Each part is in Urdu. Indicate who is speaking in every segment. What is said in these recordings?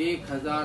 Speaker 1: 1000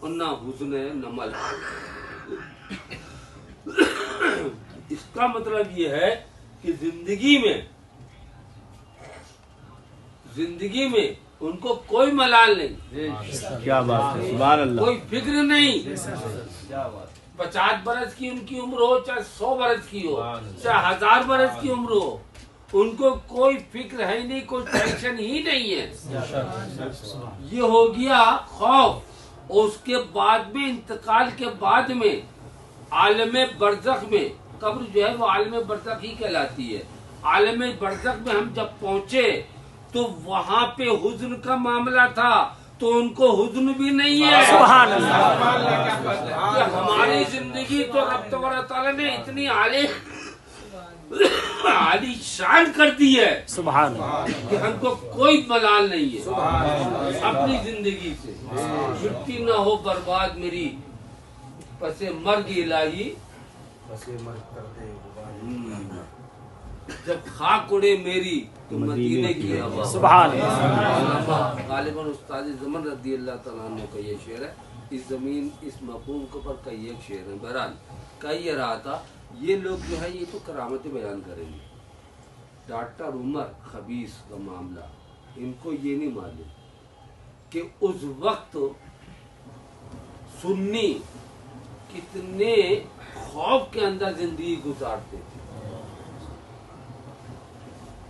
Speaker 1: اور نہ حزن ہے نہ ملال۔ اس کا مطلب یہ ہے کہ زندگی میں ان کو کوئی ملال نہیں،
Speaker 2: کیا بات ہے، سبحان اللہ،
Speaker 1: کوئی فکر نہیں۔ 50 برس کی ان کی عمر ہو، چاہے 100 برس کی ہو، چاہے 1000 برس کی عمر ہو، ان کو کوئی فکر ہے نہیں، کوئی ٹینشن ہی نہیں ہے۔ یہ ہو گیا خوف۔ اور اس کے بعد میں انتقال کے بعد میں عالم برزخ میں، قبر جو ہے وہ عالم برزخ ہی کہلاتی ہے۔ عالم برزخ میں ہم جب پہنچے تو وہاں پہ حزن کا معاملہ تھا، تو ان کو حزن بھی نہیں ہے۔
Speaker 2: سبحان اللہ،
Speaker 1: کہ ہماری زندگی تو رب تبارک تعالیٰ نے اتنی عالی شان کر دی ہے
Speaker 2: سبحان اللہ،
Speaker 1: کہ ہم کو کوئی ملال نہیں ہے اپنی زندگی سے۔ مٹی نہ ہو برباد میری پس مرگ الہی، جب خاک اڑے میری تو مدینے کی ہوا۔
Speaker 2: سبحان اللہ،
Speaker 1: غالباً استاد زمن رضی اللہ تعالیٰ عنہ کا یہ شعر ہے۔ اس زمین اس مفہوم کے اوپر کئی ایک شعر ہے۔ بہرحال کہہ یہ رہا تھا، یہ لوگ جو ہے یہ تو کرامتیں بیان کریں گے۔ ڈاکٹر عمر خبیث کا معاملہ، ان کو یہ نہیں معلوم کہ اس وقت سنی کتنے خوف کے اندر زندگی گزارتے تھے۔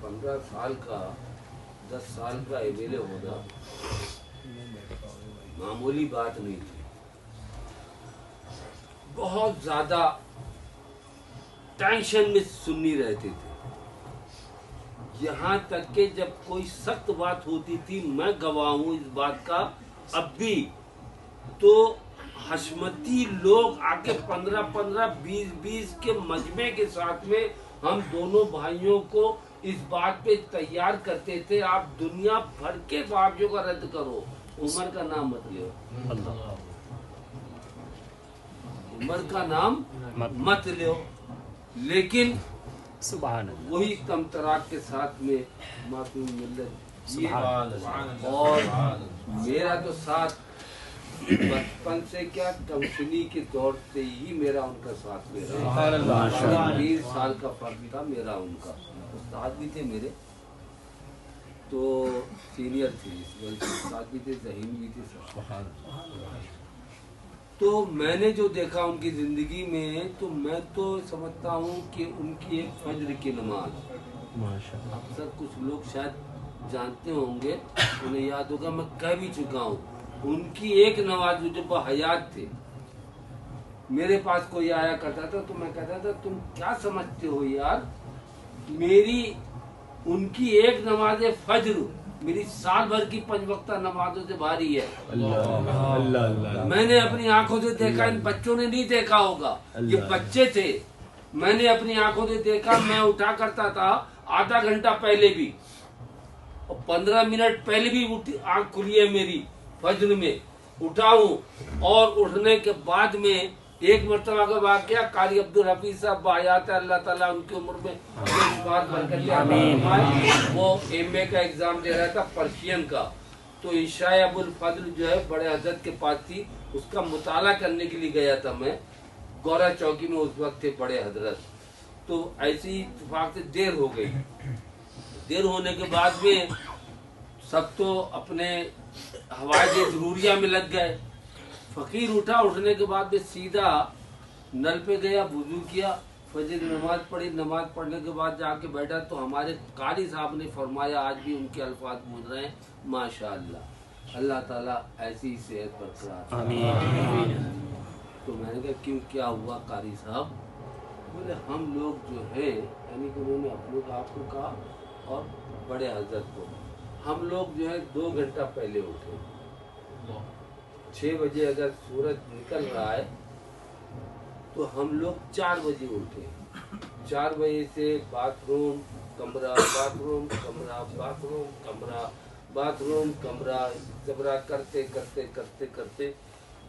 Speaker 1: 15 سال کا 10 سال کا ایم ایل اے ہونا معمولی بات نہیں تھی، بہت زیادہ ٹینشن میں سنی رہتے تھے۔ یہاں تک کہ جب کوئی سخت بات ہوتی تھی، میں گواہ ہوں اس بات کا اب بھی، تو حشمتی لوگ آ کے 15-20 کے مجمع کے ساتھ میں ہم دونوں بھائیوں کو اس بات پہ تیار کرتے تھے، آپ دنیا بھر کے بابیوں کا رد کرو، عمر کا نام مت لو، عمر کا نام مت لو۔ لیکن
Speaker 2: سبحان اللہ،
Speaker 1: وہی کم تراک کے ساتھ میں معصوم ملت جیے۔ اور میرا تو ساتھ بچپن سے کیا کمسنی کے دور سے ہی میرا ان کا ساتھ لے رہا، 20 سال کا فرق تھا میرا ان کا۔ استاد بھی تھے میرے، تو سینئر تھے، بلکہ استاد بھی تھے، ذہین بھی تھے سب۔ تو میں نے جو دیکھا ان کی زندگی میں، تو میں تو سمجھتا ہوں کہ ان کی ایک فجر کی نماز، اکثر کچھ لوگ شاید جانتے ہوں گے، انہیں یاد ہوگا، میں کہہ بھی چکا ہوں، ان کی ایک نماز جب وہ حیات تھے، میرے پاس کوئی آیا کرتا تھا تو میں کہتا تھا تم کیا سمجھتے ہو یار، میری ان کی ایک نماز فجر میری سال بھر کی 5 وقتہ نمازوں سے بھاری ہے۔ میں نے اپنی آنکھوں سے دیکھا، ان بچوں نے نہیں دیکھا ہوگا، یہ بچے تھے، میں نے اپنی آنکھوں سے دیکھا، میں اٹھا کرتا تھا آدھا گھنٹہ پہلے بھی اور 15 منٹ پہلے بھی آنکھ کھلی ہے میری، فجر میں اٹھا ہوں۔ اور اٹھنے کے بعد میں ایک مرتبہ کا واقعہ، قاری عبدالحفیظ صاحب بحیات ہے، اللہ تعالیٰ ان کی عمر میں وہ ایم اے کا ایگزام دے رہا تھا پرشین کا، تو عشاء ابو الفضل جو ہے بڑے حضرت کے پاس تھی، اس کا مطالعہ کرنے کے لیے گیا تھا میں، گورا چوکی میں اس وقت تھے بڑے حضرت۔ تو ایسی اتفاق سے دیر ہو گئی، دیر ہونے کے بعد میں سب تو اپنے حوائج ضروریہ میں لگ گئے۔ فقیر اٹھا، اٹھنے کے بعد میں سیدھا نل پہ گیا، وضو کیا، فجر نماز پڑھی، نماز پڑھنے کے بعد جا کے بیٹھا تو ہمارے قاری صاحب نے فرمایا، آج بھی ان کے الفاظ بول رہے ہیں، ماشاءاللہ، اللہ تعالیٰ ایسی صحت برقرار رکھے۔ تو میں نے کہا کیوں، کیا ہوا قاری صاحب؟ بولے ہم لوگ جو ہیں، یعنی کہ انہوں نے اپنے آپ کو کہا اور بڑے حضرت کو، ہم لوگ جو ہے 2 گھنٹہ پہلے اٹھے، 6 بجے اگر سورج نکل رہا ہے تو ہم لوگ 4 بجے اٹھے، 4 بجے سے باتھ روم کمرہ، باتھ روم کمرہ، باتھ روم کمرہ، باتھ روم کمرہ، جبرا کرتے کرتے کرتے کرتے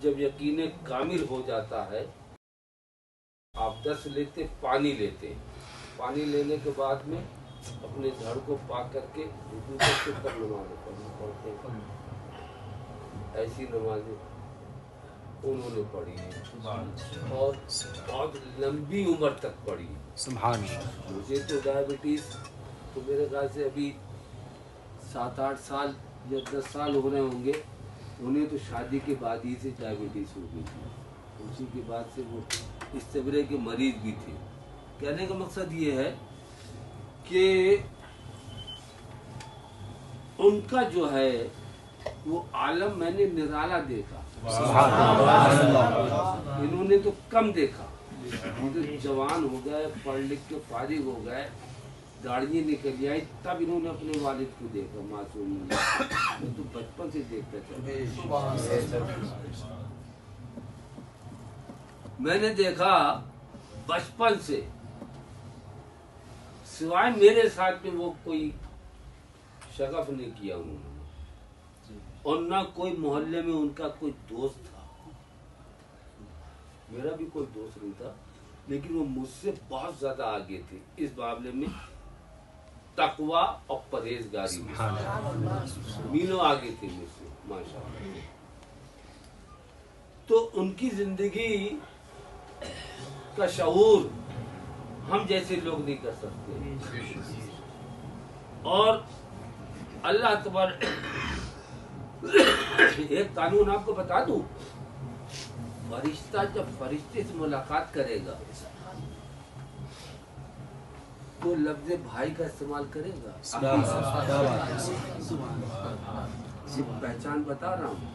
Speaker 1: جب یقین کامل ہو جاتا ہے، آپ 10 لیتے، پانی لیتے، پانی لینے کے بعد میں اپنے دھڑ کو پاک کر کے وضو کر کے تب نماز پڑھتے ہیں، ایسی نمازیں انہوں نے پڑھی ہے اور بہت لمبی عمر تک پڑھی ہے.
Speaker 2: سبحان اللہ.
Speaker 1: مجھے تو ڈائبٹیز تو میرے خیال سے ابھی 7-8 سال یا 10 سال ہو رہے ہوں گے. انہیں تو شادی کے بعد ہی سے ڈائبٹیز ہو گئی تھی. اسی کے بعد سے وہ اس طبرے کے مریض بھی تھے. کہنے کا مقصد یہ ہے کہ ان کا جو ہے وہ عالم میں نے نرالا دیکھا. انہوں نے تو کم دیکھا. جوان ہو گئے, پڑھ لکھ کے فارغ ہو گئے, داڑھی نکل آئی, تب انہوں نے اپنے والد کو دیکھا. معصوم میں تو بچپن سے دیکھتا تھا. میں نے دیکھا بچپن سے, سوائے میرے ساتھ میں وہ کوئی شغف نہیں کیا انہوں نے, اور نہ کوئی محلے میں ان کا کوئی دوست تھا. میرا بھی کوئی دوست نہیں تھا, لیکن وہ مجھ سے بہت زیادہ آگے تھے اس معاملے میں. تقویٰ اور پرہیزگاری مینوں آگے تھے مجھ سے ماشاءاللہ. تو ان کی زندگی کا شعور ہم جیسے لوگ نہیں کر سکتے. اور اللہ تبارک ایک قانون آپ کو بتا دوں, فرشتہ جب فرشتے سے ملاقات کرے گا تو لفظ بھائی کا استعمال کرے گا. صرف پہچان بتا رہا ہوں,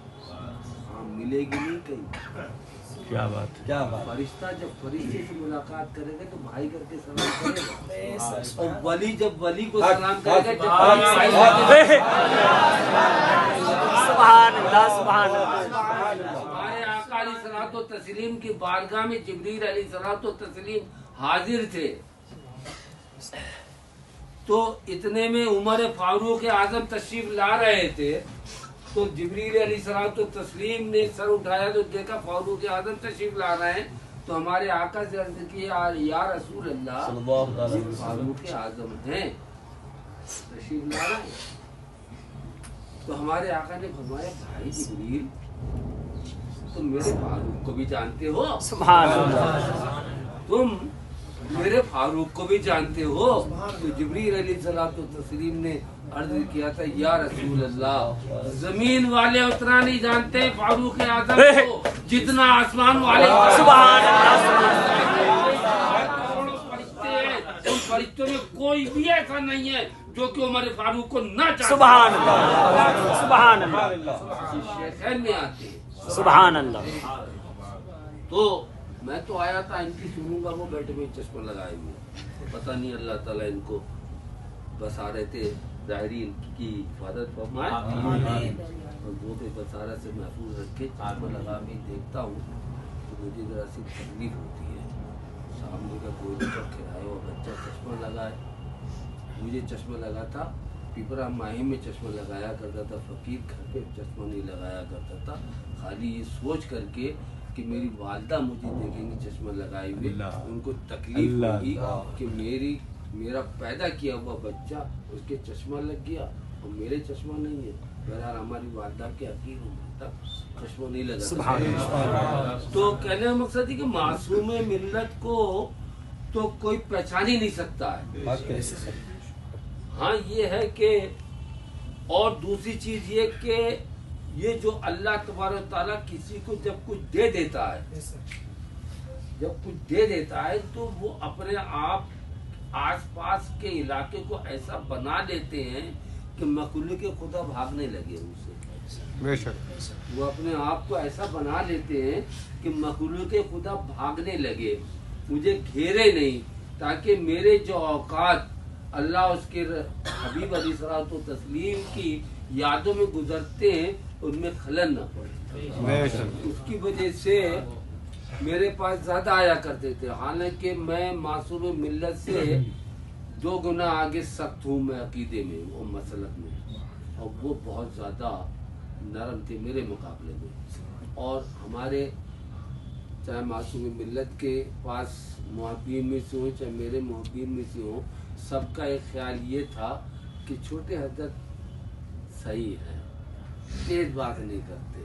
Speaker 1: ہاں ملے گی نہیں کہیں.
Speaker 2: کیا بات, کیا بات.
Speaker 1: فرشتہ جب فرشتے سے ملاقات کرے گا تو بھائی کر کے سلام کرے گا, اور ولی جب ولی کو سلام کرے گا
Speaker 2: سبحان اللہ. سبحان اللہ.
Speaker 1: ہمارے آقا علیہ الصلوۃ والتسلیم کی بارگاہ میں جبریل علیہ الصلوۃ والتسلیم حاضر تھے. تو اتنے میں عمر فاروق اعظم تشریف لا رہے تھے, تو جبریل علیہ الصلوۃ والتسلیم نے سر اٹھایا تو دیکھا فاروق اعظم تشریف لا رہے ہیں. تو ہمارے آقا سے عرض کیا یا رسول اللہ فاروق اعظم ہیں, تشریف لا رہے ہیں. تو ہمارے آقا نے فرمایا بھائی جبریل تم میرے فاروق کو بھی جانتے ہو.
Speaker 2: سبحان اللہ.
Speaker 1: تم میرے فاروق کو بھی جانتے ہو. تو جبریل علیہ الصلوۃ والتسلیم نے عرض کیا تھا یا رسول اللہ زمین والے اتنا نہیں جانتے فاروق اعظم کو جتنا آسمان والے.
Speaker 2: سبحان اللہ.
Speaker 1: ان فرشتوں میں کوئی بھی ایسا نہیں ہے جو کہ عمر فاروق کو نہ چاہتے.
Speaker 2: سبحان اللہ. سبحان اللہ.
Speaker 1: شیخین میں آتے ہیں.
Speaker 2: سبحان اللہ.
Speaker 1: تو میں تو آیا تھا ان کی سنوں گا, وہ بیٹھے ہوئے چشمہ لگائے ہوئے, پتہ نہیں اللہ تعالیٰ ان کو بصارت ظاہری ان کی حفاظت فرمائے اور وہ بھی بصارت سے محفوظ رکھے. چشمہ لگا میں دیکھتا ہوں تو مجھے ذرا سی تکلیف ہوتی ہے. سامنے کا کوئی بچہ کھلائے اور بچہ چشمہ لگائے. مجھے چشمہ لگا تھا, پیپرا ماہی میں چشمہ لگایا کرتا تھا, فقیر گھر پہ چشمہ نہیں لگایا کرتا تھا, خالی یہ سوچ کر کے کہ میری والدہ مجھے دیکھیں گی چشمہ لگائے ہوئے, ان کو تکلیف ہوگی کہ میرا پیدا کیا ہوا بچہ اس کے چشمہ لگ گیا اور میرے چشمہ نہیں ہے. بہرحال ہماری والدہ کے عقیق عمر تک چشمہ نہیں لگا. تو کہنے کا مقصد ہے کہ معصوم ملت کو تو کوئی پہچان ہی نہیں سکتا ہے. ہاں یہ ہے کہ, اور دوسری چیز یہ کہ یہ جو اللہ تبارک و تعالیٰ کسی کو جب کچھ دے دیتا ہے تو وہ اپنے آپ آس پاس کے علاقے کو ایسا بنا لیتے ہیں کہ مخلوق خدا بھاگنے لگے ان سے. وہ اپنے آپ کو ایسا بنا لیتے ہیں کہ مخلوق خدا بھاگنے لگے, مجھے گھیرے نہیں, تاکہ میرے جو اوقات اللہ اس کے حبیب علیہ الصلوۃ والتسلیم کی یادوں میں گزرتے ہیں ان میں خلل نہ پڑے. اس کی وجہ سے میرے پاس زیادہ آیا کرتے تھے, حالانکہ میں معصوم ملت سے 2 گنا آگے سخت ہوں میں عقیدے میں اور مسلک میں, اور وہ بہت زیادہ نرم تھے میرے مقابلے میں. اور ہمارے چاہے معصوم ملت کے پاس محبین میں سے ہوں چاہے میرے محبین میں سے ہوں, سب کا ایک خیال یہ تھا کہ چھوٹے حضرت صحیح ہے, تیز بات نہیں کرتے,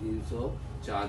Speaker 1: 304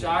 Speaker 1: 4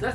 Speaker 1: 10